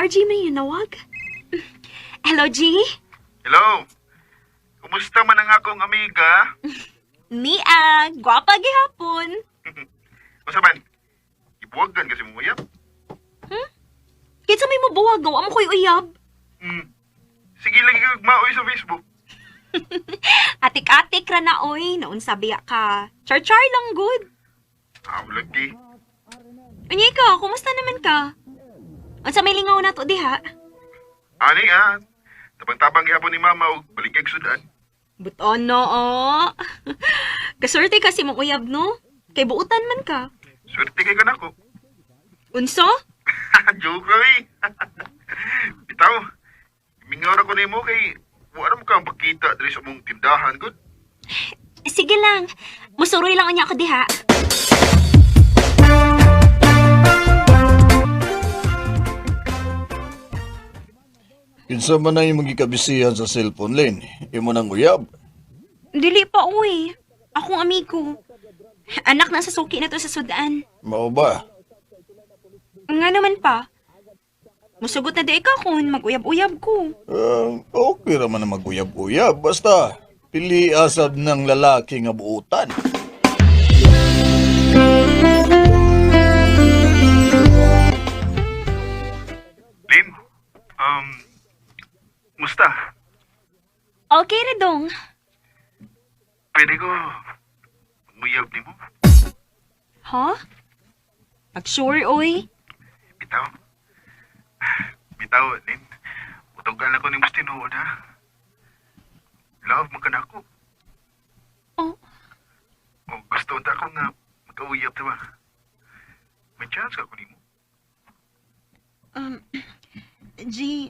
RJ may nawag. Hello, G? Hello. Kumusta man ang akong amiga? Mia, gwapa gihapon. Masa man? Ibuwagan kasi mo uyab. Kitsa may mabuwag, gawa mo ko'y uyab. Sige lagi kag maoy sa Facebook. Atik-atik ra na, oy. Naun sabiya ka. Char-char lang, good. Lagi. Unya ka, kumusta naman ka? Unsa may lingaw na to, diha? Ani tabang-tabang gihapon ni mama og balik kag sudan. Buton no, oh. Kaswerte kasi mo uyab, no? Kay buutan man ka. Swerte kay kanako. Unsa? Joke ra eh. Bitaw. Mingaw ra ko nimo kay wala mo kang pakita diri sa mong tindahan gud. Sige lang. Musuroy lang anya ako diha. Kinsa man na yung magikabisihan sa cellphone, Len? Imo nang uyab. Dili pa, uy. Akong amigo. Anak na sa suki na to sa Sudan. Mao ba? Nga naman pa. Musugot na di ka kung mag-uyab-uyab ko. Okay raman na maguyab-uyab. Basta, pili asab ng lalaki nga buutan. Lin, musta? Okay ra dong. Pwede ko umuyab nimo? Ha? Pag-sure, uy. Bitaw. Bitaw, Lin. Utugan ako ni mas tinuod ha. Love mo ka na ako. Oh, O gusto unta ko nga magkauyab diba? May chance ka ko nimo. G,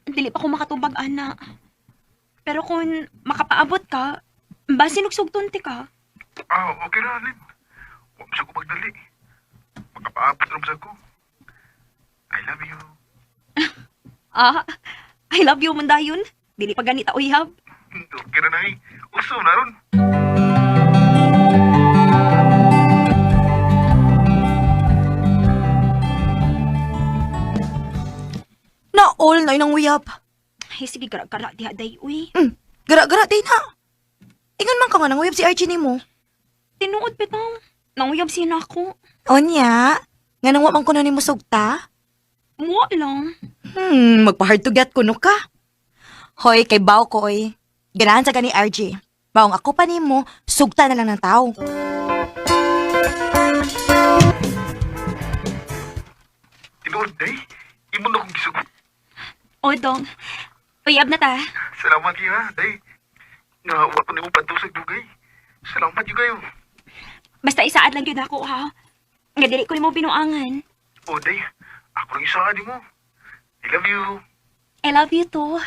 dili pa ko makatubag, ana. Pero kung makapaabot ka, basi nugsugtunti ka. Okay na, Lin. Huwag mo siya ko magdali. Magkapaabot rin sa ko. I love you. I love you, mandayon. Dili pa ganita uyab. Okay na na eh. Uso na ron. Na all na inang uyab. Ay, sige, gara-gara, diha, day, uy. Gara-gara din ha. Ingon man ka nga nang uyab si Archie nimo. Tinuod, bitaw. Nanguyab siya na ako. Onya, nga nang wa man ko na nimo sugta. Muwa lang. Magpa-hard to get kuno ka. Hoy, kay Bao ko oy. Ganahan sa gani RJ. Baong ako pa nimo, sugta na lang ng tao. Tinuod, day. Imo na kong gisugot. O, dong. Uyab na ta. Salamat kayo ha, day. Nga, wala ko nimo pantusag dugay. Salamat yun kayo. Basta isaad lang yun ako, ha? Nga dili ko mo binuangan. O, day. Ako lang isahan mo. I love you. I love you too.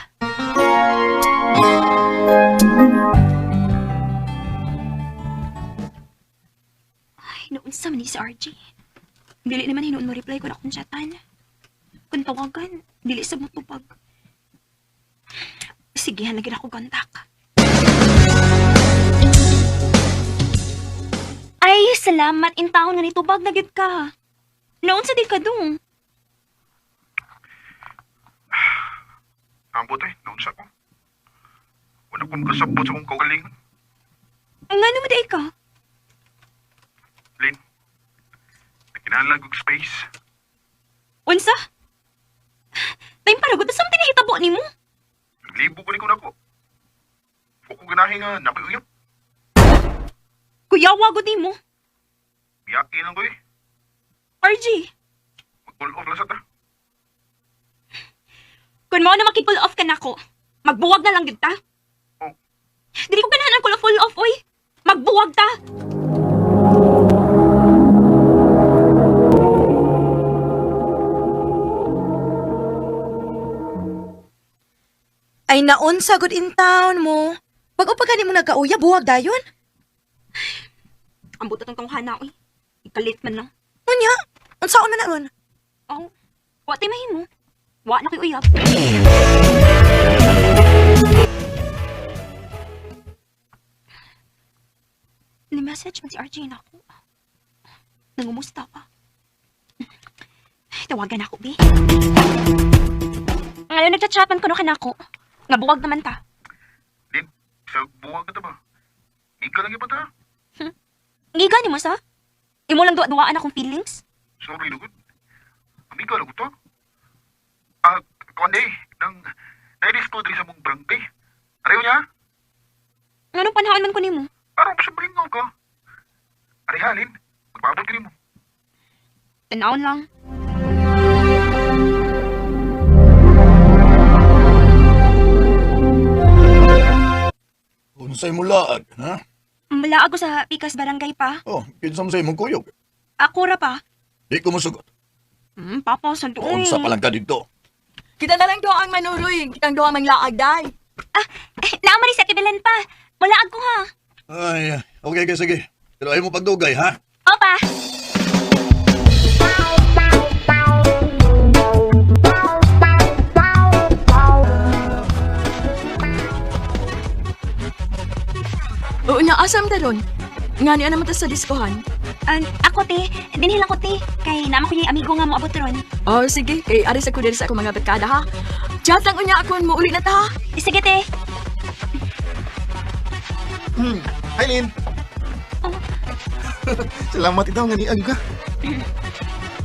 Ay, noon sa man ni si RJ. Dili naman hinuon mo reply ko na akong chatan. Kung tawagan, dili sa mutupag. Sige, hanagin ako kontak. Ay, salamat. In taon nga nitubag na gid ka. Noon sa di ka dong. Ambot eh, naunsa ko. Wala kong kasabot sa kong kaugalingan. Nga naman di ka. Lin, nagkinalag og space. Unsa? Time paragot na samtin nahitabo ni mo. Naglibo ko ni ko na ko. Huwag ko ganahin nga nakiuyap. Kuya, wagod ni mo. Biyakin lang ko eh. RJ, Mag-pull off lang sa ta. kung mo na makipull off ka na ko, magbuwag na lang kita. Oh. Dili ko ganahan ang full off, oy. Magbuwag ta. Ay naon sa good in town mo. Pag upagan mo nagkauya, buwag dayon. Ang butot ng tunghana, oy. Ikalit man lang. Unya, unsaon na ron? Oh, wa tayo mahimo. Wa na ko'y uyap. Ni-message man si RJ na ako. Nangumusta pa. Tawagan ako, bi. Ngayon, nagchat-chatan ko no kanako. Nga buwag naman ta. Lin, sa buwag ka ta ba? Ikaw lang iba ta. Ngiga ni mo sa? Imo lang duwa-duwaan akong feelings? Sorry, lugod. Amiga lang to. Ah, kundi, nailis ko din sa mong barangay. Araw niya? Anong panahon man ko nimo? Araw sa bringaw ka. Arihalin, magpabot ka mo. Tanawon lang. Unsay mo laag, ha? Mula ako sa Pikas Barangay pa. Oh, kinsam sa imong kuyog. Ako ra pa. Di ko musugot. Papa, sa doon. Unsa pa lang ka dito. Kita na lang doon ang manuroy. Kitang doon ang laag, day. Naamari sa tibilan pa. Wala ako ha. Ay, okay, sige. Pero ayaw mo pagdugay, ha? Opa. Oo na, asam ta ron. Nga niya naman ta sa diskohan. Ako te, dinhilang ko te. Kay naman ko yung amigo nga mo abot ron. Oh, sige. Kay aris ako diri sa akong mga barkada, ha? Chat lang unya ako mo uli na ta, ha? Sige te. Hi, Lynn. Salamat itaw nga niag ka.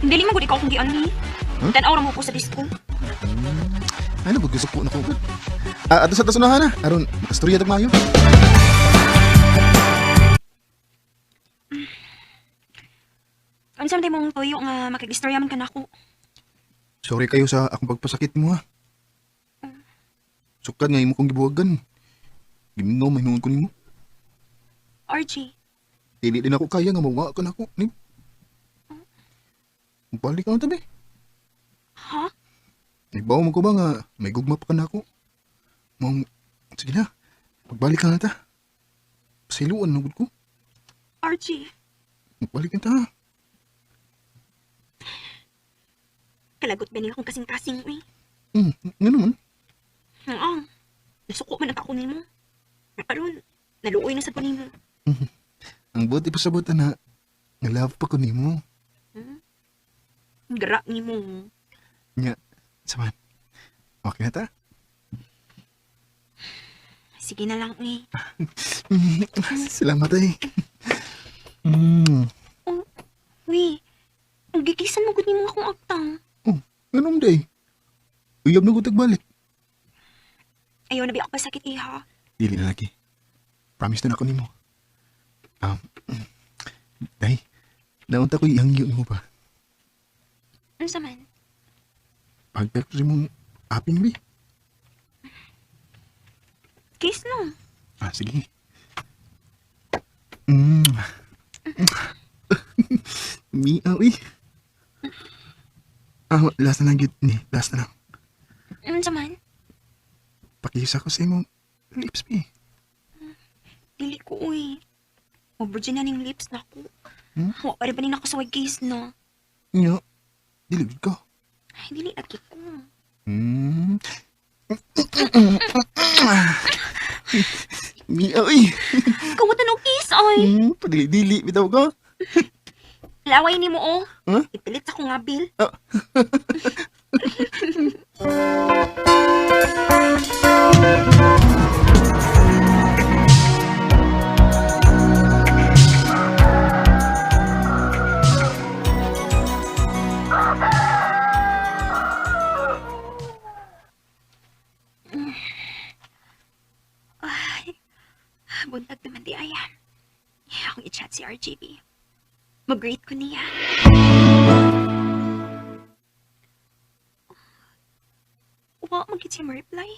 Dili mo gud ikaw kung gianli. Tanaw ra mo ko sa disco. Ano ba gusto po na ko? Ato sa tasunahan na. Aron, makastorya tag mayo. Unsam tay mong tuyo nga makag-istorya man kanako. Sorry kayo sa akong pagpasakit mo ha. Sukat nga imo kong gibuwagan. Gimingaw mahinuon ko nimo. RG, Dili din ako kaya nga mawa ka na ako. Nim. Balik ka na tabi. ha? Ibaw mo ko ba nga may gugma pa ka na ako. Mong, sige na. Magbalik ka na ta. Pasiluan na gud ko. RG, Magbalik na ta. kalagot ba niyo akong kasing-kasing uy? Nga naman. Oo. Nasuko man ang ako nimo. Karon, naluoy na sa ko nimo. Ang buti pa sa buta na love pa ko nimo. Gara nimo. Nga, saman. Okay na ta? Sige na lang uy. Salamat ay. Uy, ang gikisan mo gud nimo akong aktang. Ganun day. Uyab na ko tagbalik. Ayaw na ba ako pasakit iha? Dili na lagi. Promise na ako nimo. Day, naunta ko iyang yun mo ba? Ano sa man? Pag-factory mong aping bi. Kiss lang. Sige. Miaw eh. Last na lang yun ni. Last na lang. Ano sa man? Pakisa ko sa imong lips bi. Dili ko uy. Virgin na ning lips na ko. Wa pa rin ba ni nakasawag kiss no? Nga, diligid ko. Ay, dili lagi ko. Miaw eh. Kawatan og kiss ay. Padili-dili bitaw ka. Laway ni mo oh. Huh? Ipilit sa kong abil. Buntag naman di ay. Akong i-chat si RGB. Mag-greet ko niya. Wa magkit siya ma-reply.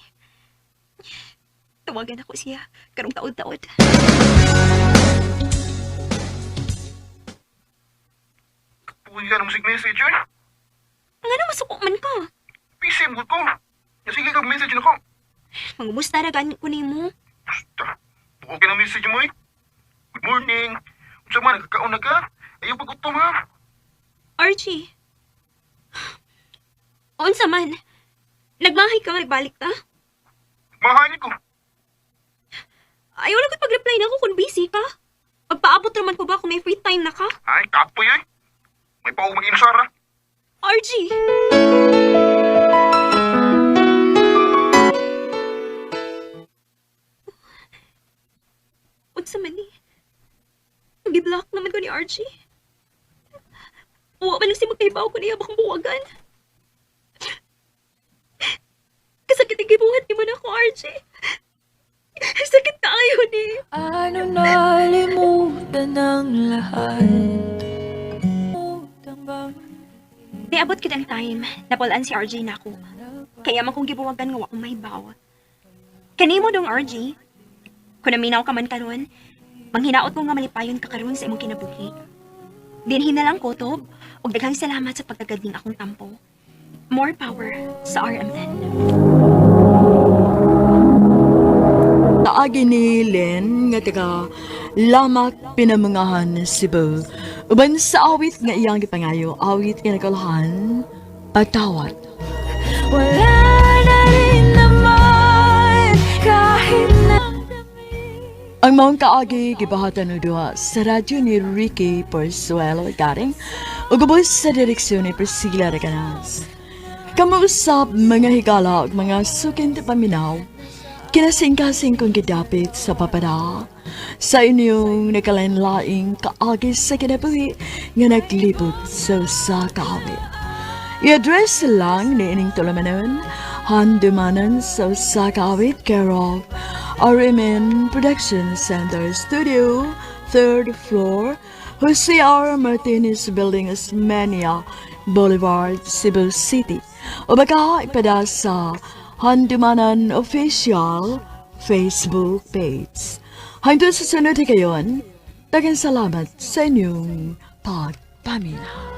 Tawagan ako siya. Karong taod-taod. Puwi ka ng message eh. Nga na masuko man ka. PC mo ko. Sige kag message na ko. Mangumusta na ganit ko ni mo. Basta. Buko ka ng message mo eh. Good morning. Unsa man, nagkakaon na ka? Ayaw pag-utom ha. Archie. Unsa man? Nagmahay ka, nagbalik ka? Mahayin ko. Ayaw lang ko pag-reply na ako kung busy ka. Pagpaabot naman ko ba kung may free time na ka? Ay, kapoy eh. May paumag inusara. RG! Unsa man ni? Gi-block naman ko ni RG. Wa man lang si magkaibaw ko niya bakang buwagan. Kasakit ang gibuhat ni mo na ako, RG. Sakit kaayo ni. Ano nalimutan ng lahat? Niabot ko ang time, napulaan si RJ na ako. Kaya man kong gibuwagan nga wa akong mahibaw. Kanimo dong, RJ. Kung naminaw ka man karon, manghinaot ko nga malipayon ka karon sa imong kinabuhi. Dinhin na lang ko, Tob, ug daghang salamat sa pagkagadling akong tampo. More power sa RMN. Taagi ni Len nga taga Lamak Pinamungahan, Cebu. Uban sa awit nga iyang gipangayo, awit nga nagkalahan, Patawad. Wala na rin naman kahit na ang maong kaagi gibahatan no duha sa radyo ni Ricky Porzuelo garing ugubos sa direksyon ni Priscilla Reganas. Kamuusap mga higala ug mga sukin ti paminaw, kinasing-kasing kong gidapit sa papada sa inyong nakalanlaing kaagi sa kinabuhi nga naglibot sa kaawit. I-address lang ni ining tulamanon, handumanan sa kaawit care of RMN Production Center Studio, 3rd floor, Jose R. Martinez Building, Osmeña Boulevard, Cebu City. O baka ipada sa Handumanan Official Facebook page. Hanggang sa sunod kayon, daghang salamat sa inyong pagpamina.